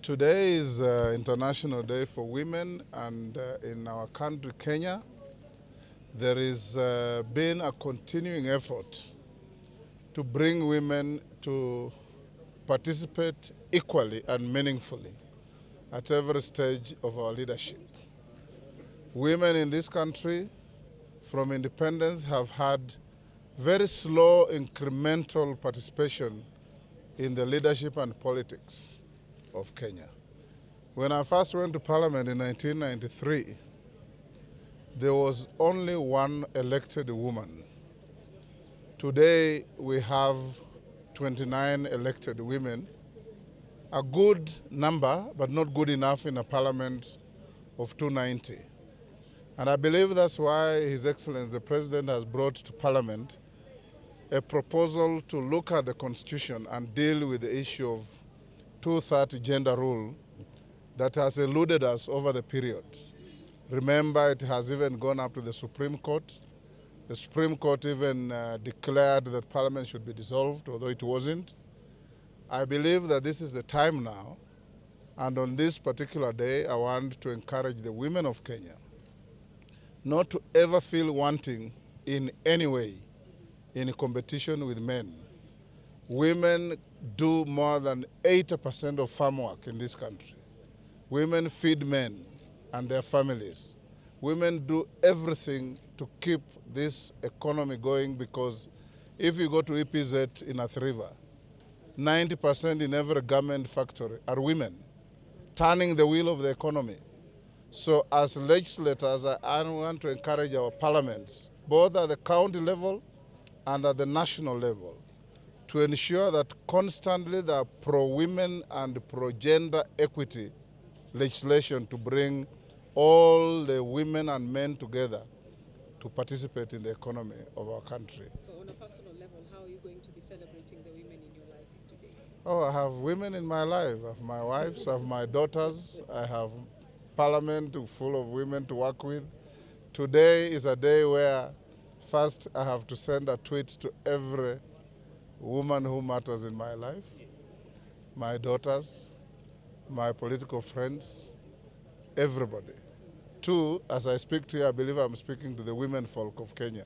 Today is International Day for Women, and in our country, Kenya, there is been a continuing effort to bring women to participate equally and meaningfully at every stage of our leadership. Women in this country, from independence, have had very slow incremental participation in the leadership and politics of Kenya. When I first went to Parliament in 1993, there was only one elected woman. Today we have 29 elected women, a good number, but not good enough in a Parliament of 290. And I believe that's why His Excellency the President has brought to Parliament a proposal to look at the Constitution and deal with the issue of 230 gender rule that has eluded us over the period. Remember, it has even gone up to the Supreme Court. The Supreme Court even declared that Parliament should be dissolved, although it wasn't. I believe that this is the time now, and on this particular day, I want to encourage the women of Kenya not to ever feel wanting in any way in competition with men. Women do more than 80% of farm work in this country. Women feed men and their families. Women do everything to keep this economy going, because if you go to EPZ in Athi River, 90% in every garment factory are women, turning the wheel of the economy. So as legislators, I want to encourage our parliaments, both at the county level and at the national level, to ensure that constantly there are pro-women and pro-gender equity legislation to bring all the women and men together to participate in the economy of our country. So on a personal level, how are you going to be celebrating the women in your life today? Oh, I have women in my life. I have my wives, I have my daughters, I have Parliament full of women to work with. Today is a day where first I have to send a tweet to every woman who matters in my life, my daughters, my political friends, everybody. Two, as I speak to you, I believe I'm speaking to the women folk of Kenya.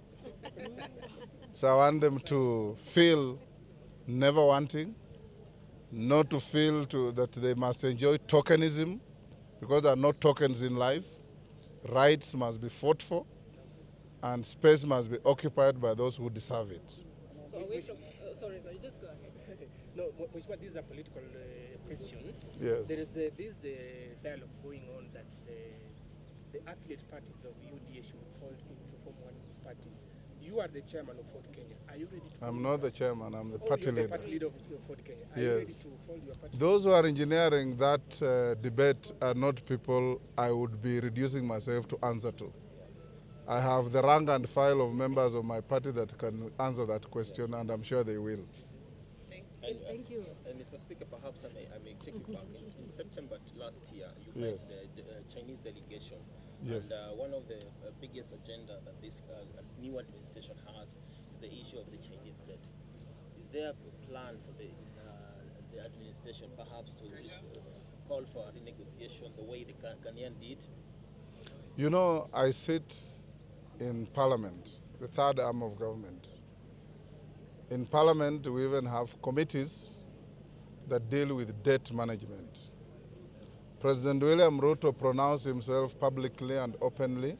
So I want them to feel never wanting, not to feel that they must enjoy tokenism, because there are no tokens in life. Rights must be fought for, and space must be occupied by those who deserve it. So away from, sorry, just go ahead. No, Mheshimiwa, this is a political question. Yes. There is this dialogue going on that the affiliate parties of UDA should form one party. You are the chairman of Ford Kenya. Are you ready to? I'm not the chairman, I'm the party you're leader. the party leader of Ford Kenya. Are Yes. you ready to fold your party? Those who are engineering that debate are not people I would be reducing myself to answer to. I have the rank and file of members of my party that can answer that question, and I'm sure they will. Thank you. And Mr. Speaker, perhaps I may take you back. In September last year, you met Yes. the Chinese delegation. Yes. And one of the biggest agenda that this new administration has is the issue of the Chinese debt. Is there a plan for the administration perhaps to call for a renegotiation the way the Ghanaian did? You know, I sit in Parliament, the third arm of government. In Parliament, we even have committees that deal with debt management. President William Ruto pronounced himself publicly and openly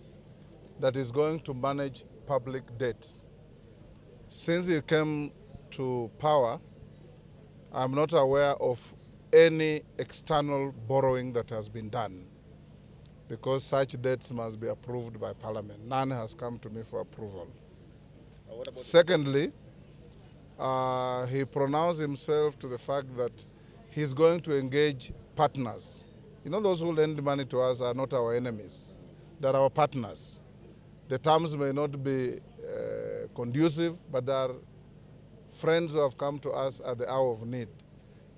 that he's going to manage public debt. Since he came to power, I'm not aware of any external borrowing that has been done, because such debts must be approved by Parliament. None has come to me for approval. What about Secondly, he pronounced himself to the fact that he's going to engage partners. You know, those who lend money to us are not our enemies. They're our partners. The terms may not be conducive, but they are friends who have come to us at the hour of need.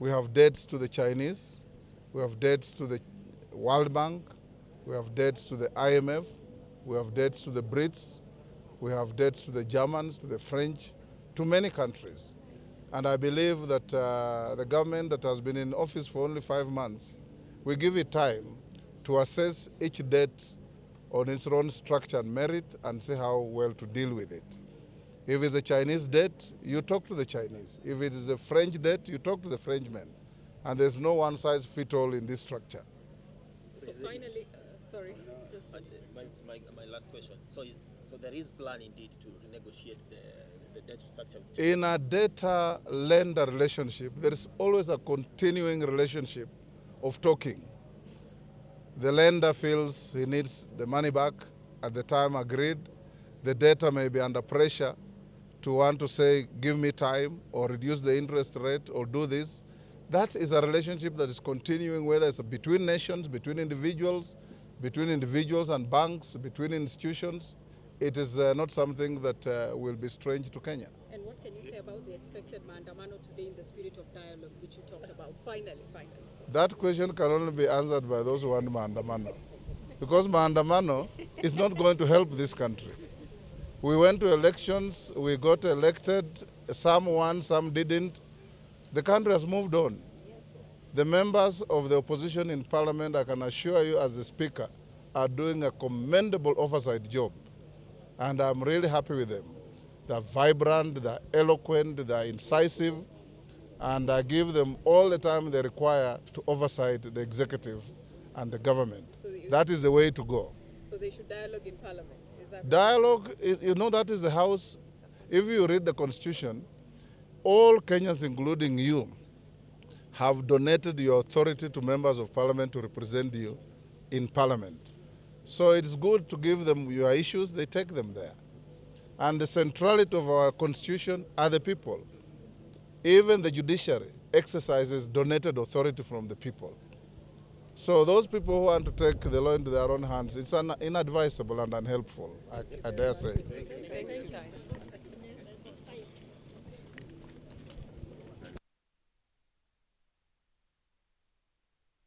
We have debts to the Chinese. We have debts to the World Bank. We have debts to the IMF. We have debts to the Brits. We have debts to the Germans, to the French, to many countries. And I believe that the government that has been in office for only 5 months we give it time to assess each debt on its own structure and merit and see how well to deal with it. If it's a Chinese debt, you talk to the Chinese. If it is a French debt, you talk to the Frenchmen. And there's no one size fits all in this structure. So finally, sorry, just My last question. So there is plan indeed to renegotiate the debt structure. In a debtor-lender relationship, there is always a continuing relationship of talking. The lender feels he needs the money back at the time agreed. The debtor may be under pressure to want to say, give me time, or reduce the interest rate, or do this. That is a relationship that is continuing, whether it's between nations, between individuals and banks, between institutions. It is not something that will be strange to Kenya. And what can you say about the expected maandamano today in the spirit of dialogue, which you talked about? Finally. That question can only be answered by those who want maandamano. Because maandamano is not going to help this country. We went to elections, we got elected, some won, some didn't. The country has moved on. The members of the opposition in parliament, I can assure you as the speaker, are doing a commendable oversight job. And I'm really happy with them. They're vibrant, they're eloquent, they're incisive, and I give them all the time they require to oversight the executive and the government. So that is the way to go. So they should dialogue in parliament, is that Dialogue, that is the house. If you read the constitution, all Kenyans, including you, have donated your authority to members of parliament to represent you in parliament. So it's good to give them your issues, they take them there. And the centrality of our constitution are the people. Even the judiciary exercises donated authority from the people. So those people who want to take the law into their own hands, it's inadvisable and unhelpful, I dare say. Thank you for your time.